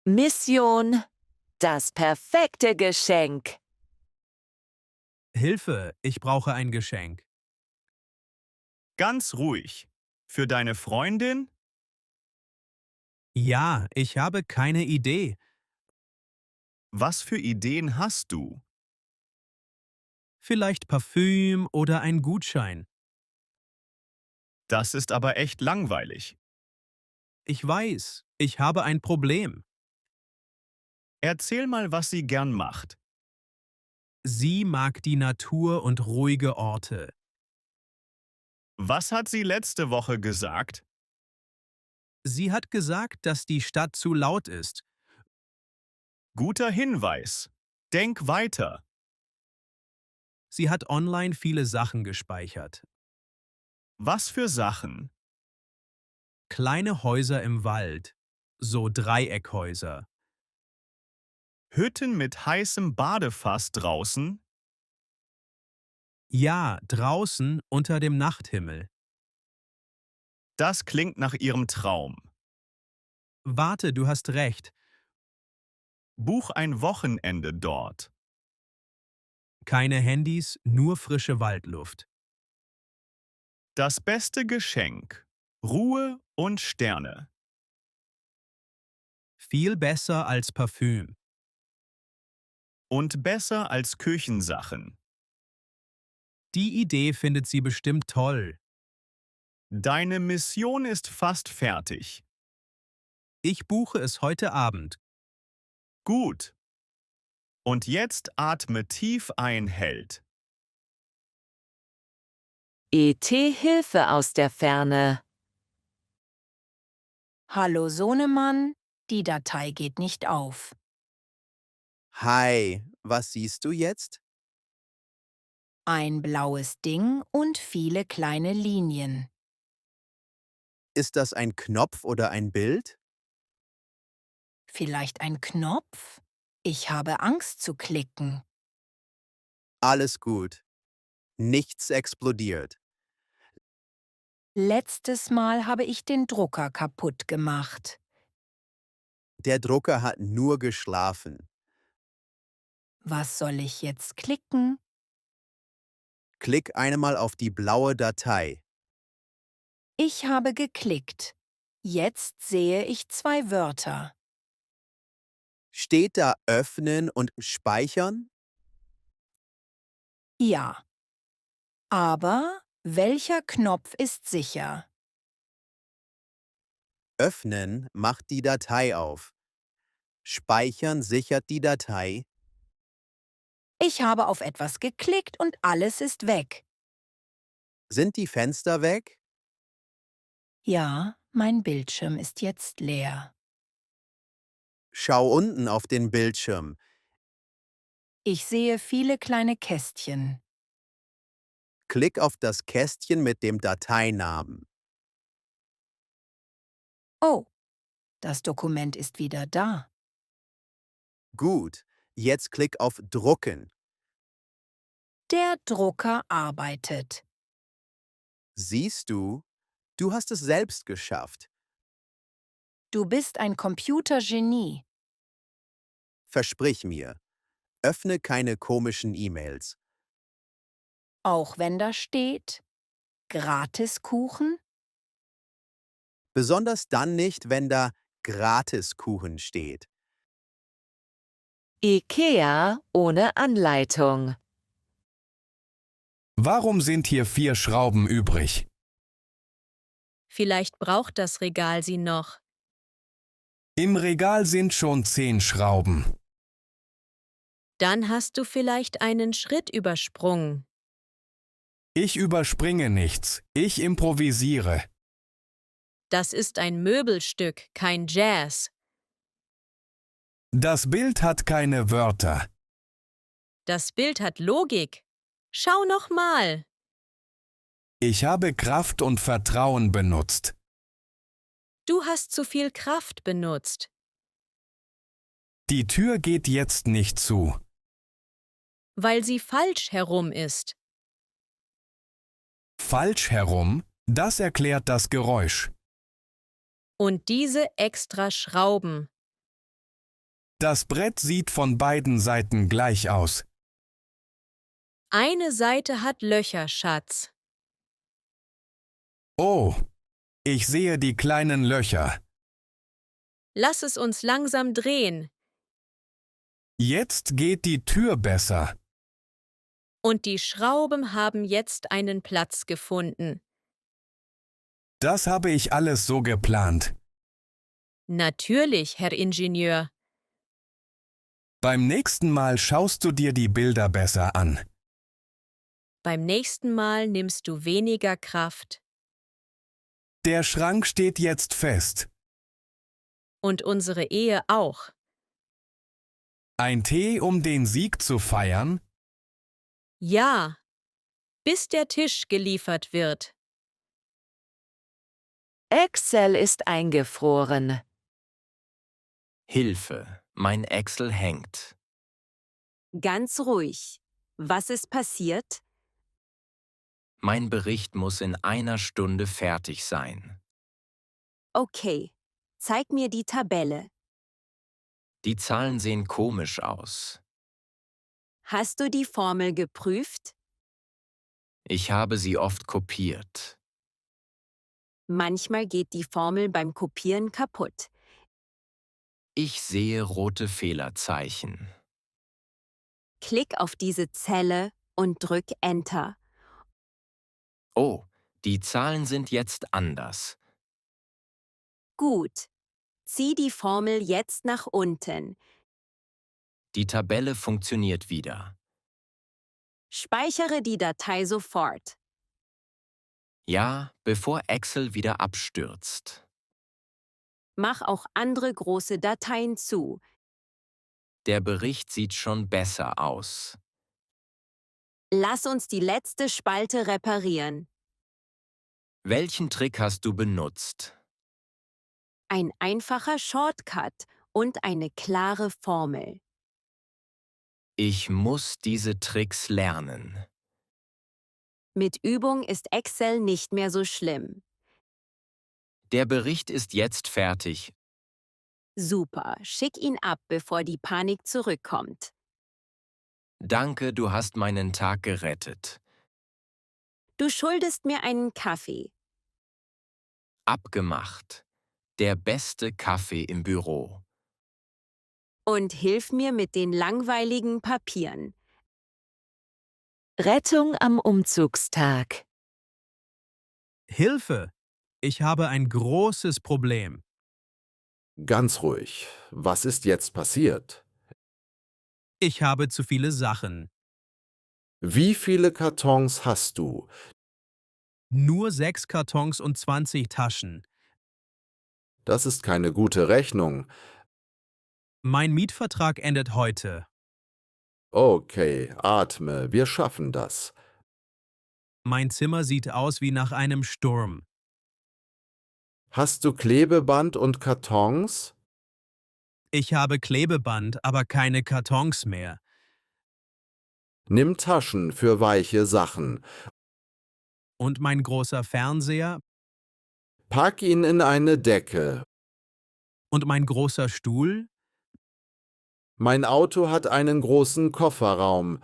Mission: Das perfekte Geschenk. Hilfe, ich brauche ein Geschenk. Ganz ruhig. Für deine Freundin? Ja, ich habe keine Idee. Was für Ideen hast du? Vielleicht Parfüm oder ein Gutschein. Das ist aber echt langweilig. Ich weiß, ich habe ein Problem. Erzähl mal, was sie gern macht. Sie mag die Natur und ruhige Orte. Was hat sie letzte Woche gesagt? Sie hat gesagt, dass die Stadt zu laut ist. Guter Hinweis. Denk weiter. Sie hat online viele Sachen gespeichert. Was für Sachen? Kleine Häuser im Wald, so Dreieckhäuser. Hütten mit heißem Badefass draußen? Ja, draußen unter dem Nachthimmel. Das klingt nach ihrem Traum. Warte, du hast recht. Buch ein Wochenende dort. Keine Handys, nur frische Waldluft. Das beste Geschenk. Ruhe und Sterne. Viel besser als Parfüm. Und besser als Küchensachen. Die Idee findet sie bestimmt toll. Deine Mission ist fast fertig. Ich buche es heute Abend. Gut. Und jetzt atme tief ein, Held. E.T. Hilfe aus der Ferne. Hallo Sohnemann, die Datei geht nicht auf. Hi, was siehst du jetzt? Ein blaues Ding und viele kleine Linien. Ist das ein Knopf oder ein Bild? Vielleicht ein Knopf? Ich habe Angst zu klicken. Alles gut. Nichts explodiert. Letztes Mal habe ich den Drucker kaputt gemacht. Der Drucker hat nur geschlafen. Was soll ich jetzt klicken? Klick einmal auf die blaue Datei. Ich habe geklickt. Jetzt sehe ich 2 Wörter. Steht da Öffnen und Speichern? Ja. Aber welcher Knopf ist sicher? Öffnen macht die Datei auf. Speichern sichert die Datei. Ich habe auf etwas geklickt und alles ist weg. Sind die Fenster weg? Ja, mein Bildschirm ist jetzt leer. Schau unten auf den Bildschirm. Ich sehe viele kleine Kästchen. Klick auf das Kästchen mit dem Dateinamen. Oh, das Dokument ist wieder da. Gut, jetzt klick auf Drucken. Der Drucker arbeitet. Siehst du, du hast es selbst geschafft. Du bist ein Computergenie. Versprich mir, öffne keine komischen E-Mails. Auch wenn da steht, Gratiskuchen? Besonders dann nicht, wenn da Gratiskuchen steht. IKEA ohne Anleitung. Warum sind hier 4 Schrauben übrig? Vielleicht braucht das Regal sie noch. Im Regal sind schon 10 Schrauben. Dann hast du vielleicht einen Schritt übersprungen. Ich überspringe nichts, ich improvisiere. Das ist ein Möbelstück, kein Jazz. Das Bild hat keine Wörter. Das Bild hat Logik. Schau noch mal. Ich habe Kraft und Vertrauen benutzt. Du hast zu viel Kraft benutzt. Die Tür geht jetzt nicht zu. Weil sie falsch herum ist. Falsch herum, das erklärt das Geräusch. Und diese extra Schrauben. Das Brett sieht von beiden Seiten gleich aus. Eine Seite hat Löcher, Schatz. Oh, ich sehe die kleinen Löcher. Lass es uns langsam drehen. Jetzt geht die Tür besser. Und die Schrauben haben jetzt einen Platz gefunden. Das habe ich alles so geplant. Natürlich, Herr Ingenieur. Beim nächsten Mal schaust du dir die Bilder besser an. Beim nächsten Mal nimmst du weniger Kraft. Der Schrank steht jetzt fest. Und unsere Ehe auch. Ein Tee, um den Sieg zu feiern? Ja, bis der Tisch geliefert wird. Excel ist eingefroren. Hilfe, mein Excel hängt. Ganz ruhig. Was ist passiert? Mein Bericht muss in einer Stunde fertig sein. Okay, zeig mir die Tabelle. Die Zahlen sehen komisch aus. Hast du die Formel geprüft? Ich habe sie oft kopiert. Manchmal geht die Formel beim Kopieren kaputt. Ich sehe rote Fehlerzeichen. Klick auf diese Zelle und drück Enter. Oh, die Zahlen sind jetzt anders. Gut. Zieh die Formel jetzt nach unten. Die Tabelle funktioniert wieder. Speichere die Datei sofort. Ja, bevor Excel wieder abstürzt. Mach auch andere große Dateien zu. Der Bericht sieht schon besser aus. Lass uns die letzte Spalte reparieren. Welchen Trick hast du benutzt? Ein einfacher Shortcut und eine klare Formel. Ich muss diese Tricks lernen. Mit Übung ist Excel nicht mehr so schlimm. Der Bericht ist jetzt fertig. Super, schick ihn ab, bevor die Panik zurückkommt. Danke, du hast meinen Tag gerettet. Du schuldest mir einen Kaffee. Abgemacht. Der beste Kaffee im Büro. Und hilf mir mit den langweiligen Papieren. Rettung am Umzugstag. Hilfe! Ich habe ein großes Problem. Ganz ruhig. Was ist jetzt passiert? Ich habe zu viele Sachen. Wie viele Kartons hast du? Nur 6 Kartons und 20 Taschen. Das ist keine gute Rechnung. Mein Mietvertrag endet heute. Okay, atme, wir schaffen das. Mein Zimmer sieht aus wie nach einem Sturm. Hast du Klebeband und Kartons? Ich habe Klebeband, aber keine Kartons mehr. Nimm Taschen für weiche Sachen. Und mein großer Fernseher Pack ihn in eine Decke. und mein großer Stuhl. Mein Auto hat einen großen Kofferraum.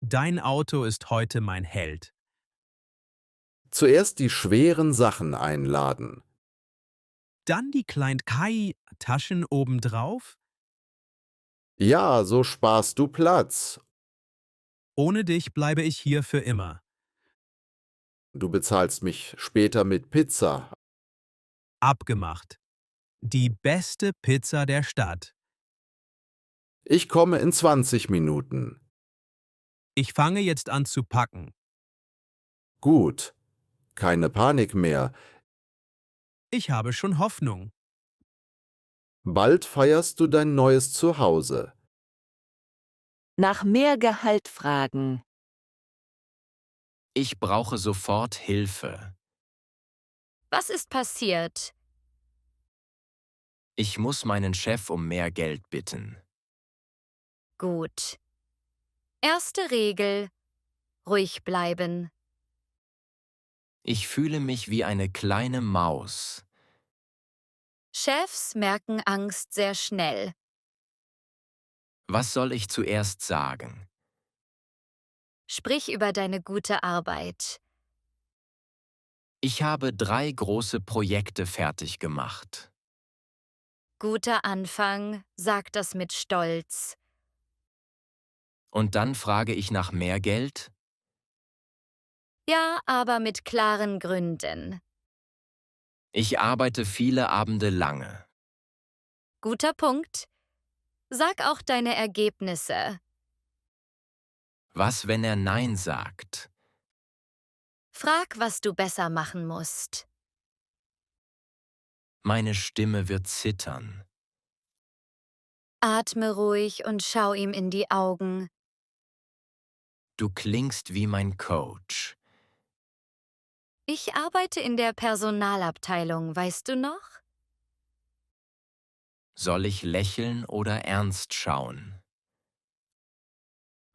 Dein Auto ist heute mein Held. Zuerst die schweren Sachen einladen. Dann die Klein-Kai-Taschen obendrauf. Ja, so sparst du Platz. Ohne dich bleibe ich hier für immer. Du bezahlst mich später mit Pizza. Abgemacht. Die beste Pizza der Stadt. Ich komme in 20 Minuten. Ich fange jetzt an zu packen. Gut. Keine Panik mehr. Ich habe schon Hoffnung. Bald feierst du dein neues Zuhause. Nach mehr Gehalt fragen. Ich brauche sofort Hilfe. Was ist passiert? Ich muss meinen Chef um mehr Geld bitten. Gut. Erste Regel: ruhig bleiben. Ich fühle mich wie eine kleine Maus. Chefs merken Angst sehr schnell. Was soll ich zuerst sagen? Sprich über deine gute Arbeit. Ich habe 3 große Projekte fertig gemacht. Guter Anfang, sag das mit Stolz. Und dann frage ich nach mehr Geld? Ja, aber mit klaren Gründen. Ich arbeite viele Abende lange. Guter Punkt. Sag auch deine Ergebnisse. Was, wenn er Nein sagt? Frag, was du besser machen musst. Meine Stimme wird zittern. Atme ruhig und schau ihm in die Augen. Du klingst wie mein Coach. Ich arbeite in der Personalabteilung, weißt du noch? Soll ich lächeln oder ernst schauen?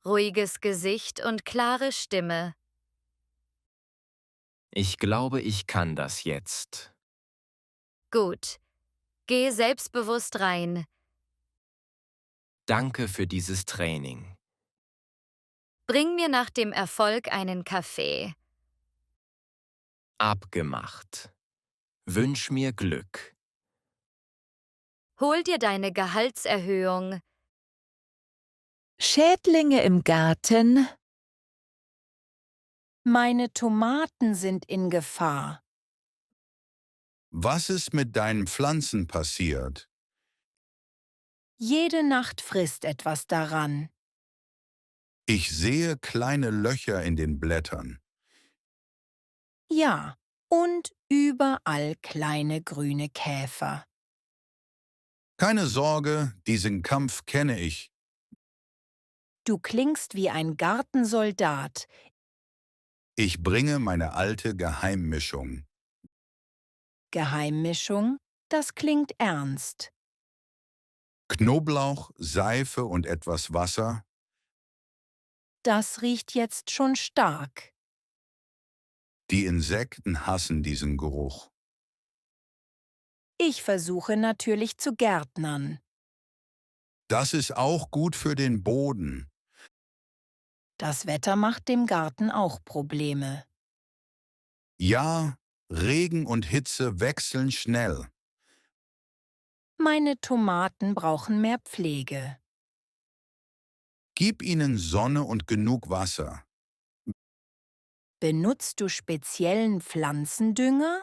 Ruhiges Gesicht und klare Stimme. Ich glaube, ich kann das jetzt. Gut. Geh selbstbewusst rein. Danke für dieses Training. Bring mir nach dem Erfolg einen Kaffee. Abgemacht. Wünsch mir Glück. Hol dir deine Gehaltserhöhung. Schädlinge im Garten. Meine Tomaten sind in Gefahr. Was ist mit deinen Pflanzen passiert? Jede Nacht frisst etwas daran. Ich sehe kleine Löcher in den Blättern. Ja, und überall kleine grüne Käfer. Keine Sorge, diesen Kampf kenne ich. Du klingst wie ein Gartensoldat. Ich bringe meine alte Geheimmischung. Geheimmischung? Das klingt ernst. Knoblauch, Seife und etwas Wasser. Das riecht jetzt schon stark. Die Insekten hassen diesen Geruch. Ich versuche natürlich zu gärtnern. Das ist auch gut für den Boden. Das Wetter macht dem Garten auch Probleme. Ja, Regen und Hitze wechseln schnell. Meine Tomaten brauchen mehr Pflege. Gib ihnen Sonne und genug Wasser. Benutzt du speziellen Pflanzendünger?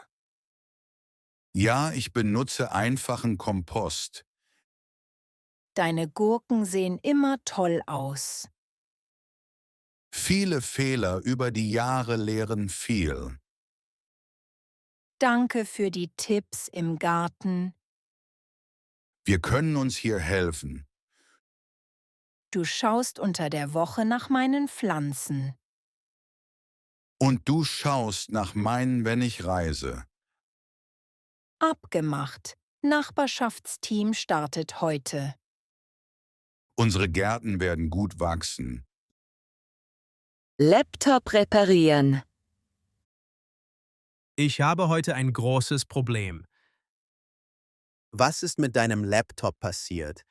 Ja, ich benutze einfachen Kompost. Deine Gurken sehen immer toll aus. Viele Fehler über die Jahre lehren viel. Danke für die Tipps im Garten. Wir können uns hier helfen. Du schaust unter der Woche nach meinen Pflanzen. Und du schaust nach meinen, wenn ich reise. Abgemacht. Nachbarschaftsteam startet heute. Unsere Gärten werden gut wachsen. Laptop reparieren. Ich habe heute ein großes Problem. Was ist mit deinem Laptop passiert?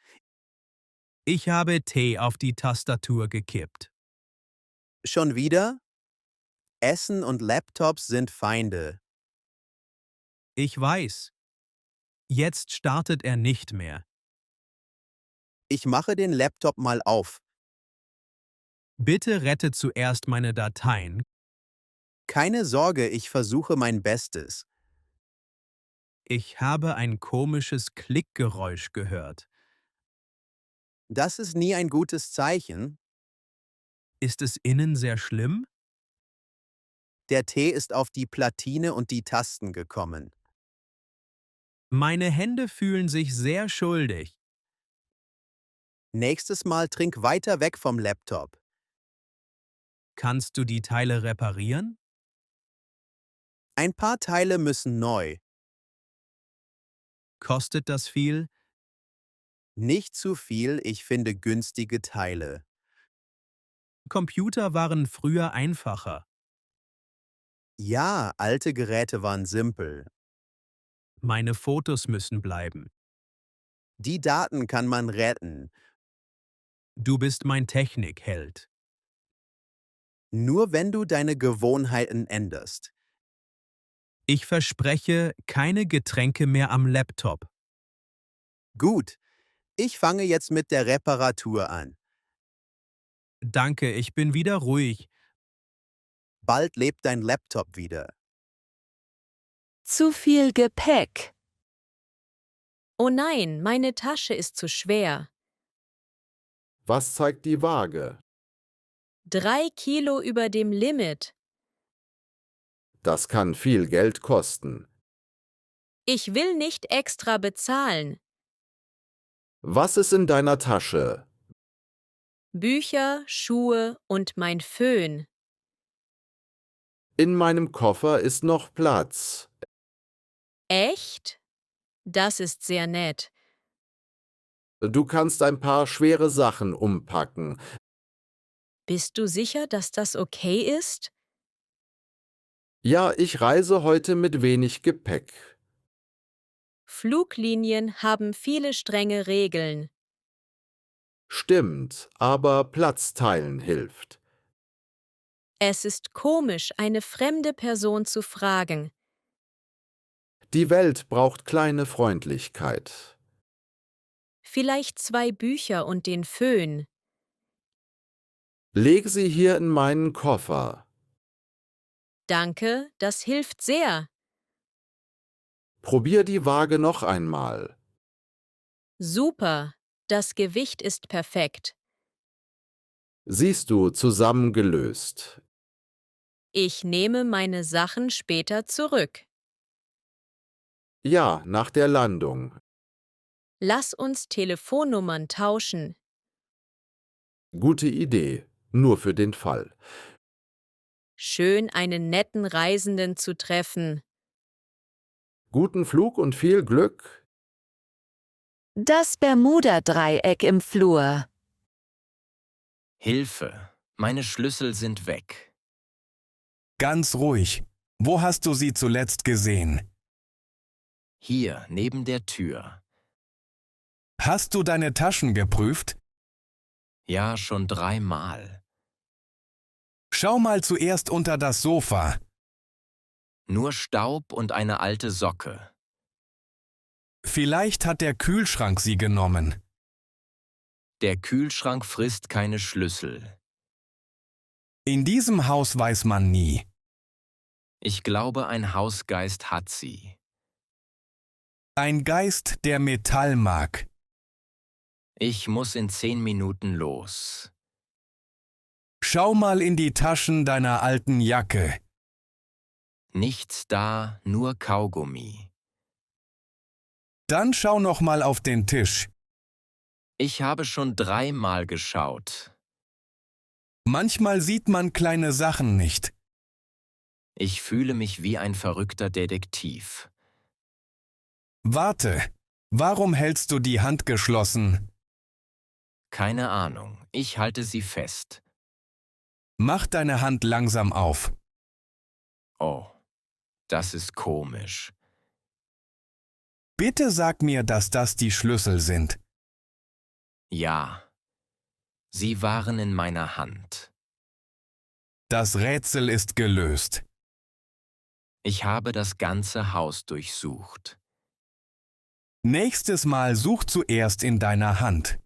Ich habe Tee auf die Tastatur gekippt. Schon wieder? Essen und Laptops sind Feinde. Ich weiß. Jetzt startet er nicht mehr. Ich mache den Laptop mal auf. Bitte rette zuerst meine Dateien. Keine Sorge, ich versuche mein Bestes. Ich habe ein komisches Klickgeräusch gehört. Das ist nie ein gutes Zeichen. Ist es innen sehr schlimm? Der Tee ist auf die Platine und die Tasten gekommen. Meine Hände fühlen sich sehr schuldig. Nächstes Mal trink weiter weg vom Laptop. Kannst du die Teile reparieren? Ein paar Teile müssen neu. Kostet das viel? Nicht zu viel, ich finde günstige Teile. Computer waren früher einfacher. Ja, alte Geräte waren simpel. Meine Fotos müssen bleiben. Die Daten kann man retten. Du bist mein Technikheld. Nur wenn du deine Gewohnheiten änderst. Ich verspreche, keine Getränke mehr am Laptop. Gut, ich fange jetzt mit der Reparatur an. Danke, ich bin wieder ruhig. Bald lebt dein Laptop wieder. Zu viel Gepäck. Oh nein, meine Tasche ist zu schwer. Was zeigt die Waage? 3 Kilo über dem Limit. Das kann viel Geld kosten. Ich will nicht extra bezahlen. Was ist in deiner Tasche? Bücher, Schuhe und mein Föhn. In meinem Koffer ist noch Platz. Echt? Das ist sehr nett. Du kannst ein paar schwere Sachen umpacken. Bist du sicher, dass das okay ist? Ja, ich reise heute mit wenig Gepäck. Fluglinien haben viele strenge Regeln. Stimmt, aber Platz teilen hilft. Es ist komisch, eine fremde Person zu fragen. Die Welt braucht kleine Freundlichkeit. Vielleicht 2 Bücher und den Föhn. Leg sie hier in meinen Koffer. Danke, das hilft sehr. Probier die Waage noch einmal. Super, das Gewicht ist perfekt. Siehst du, zusammengelöst. Ich nehme meine Sachen später zurück. Ja, nach der Landung. Lass uns Telefonnummern tauschen. Gute Idee, nur für den Fall. Schön, einen netten Reisenden zu treffen. Guten Flug und viel Glück. Das Bermuda-Dreieck im Flur. Hilfe, meine Schlüssel sind weg. Ganz ruhig. Wo hast du sie zuletzt gesehen? Hier, neben der Tür. Hast du deine Taschen geprüft? Ja, schon 3 Mal. Schau mal zuerst unter das Sofa. Nur Staub und eine alte Socke. Vielleicht hat der Kühlschrank sie genommen. Der Kühlschrank frisst keine Schlüssel. In diesem Haus weiß man nie. Ich glaube, ein Hausgeist hat sie. Ein Geist, der Metall mag. Ich muss in 10 Minuten los. Schau mal in die Taschen deiner alten Jacke. Nichts da, nur Kaugummi. Dann schau noch mal auf den Tisch. Ich habe schon 3 Mal geschaut. Manchmal sieht man kleine Sachen nicht. Ich fühle mich wie ein verrückter Detektiv. Warte, warum hältst du die Hand geschlossen? Keine Ahnung, ich halte sie fest. Mach deine Hand langsam auf. Oh, das ist komisch. Bitte sag mir, dass das die Schlüssel sind. Ja, sie waren in meiner Hand. Das Rätsel ist gelöst. Ich habe das ganze Haus durchsucht. Nächstes Mal such zuerst in deiner Hand.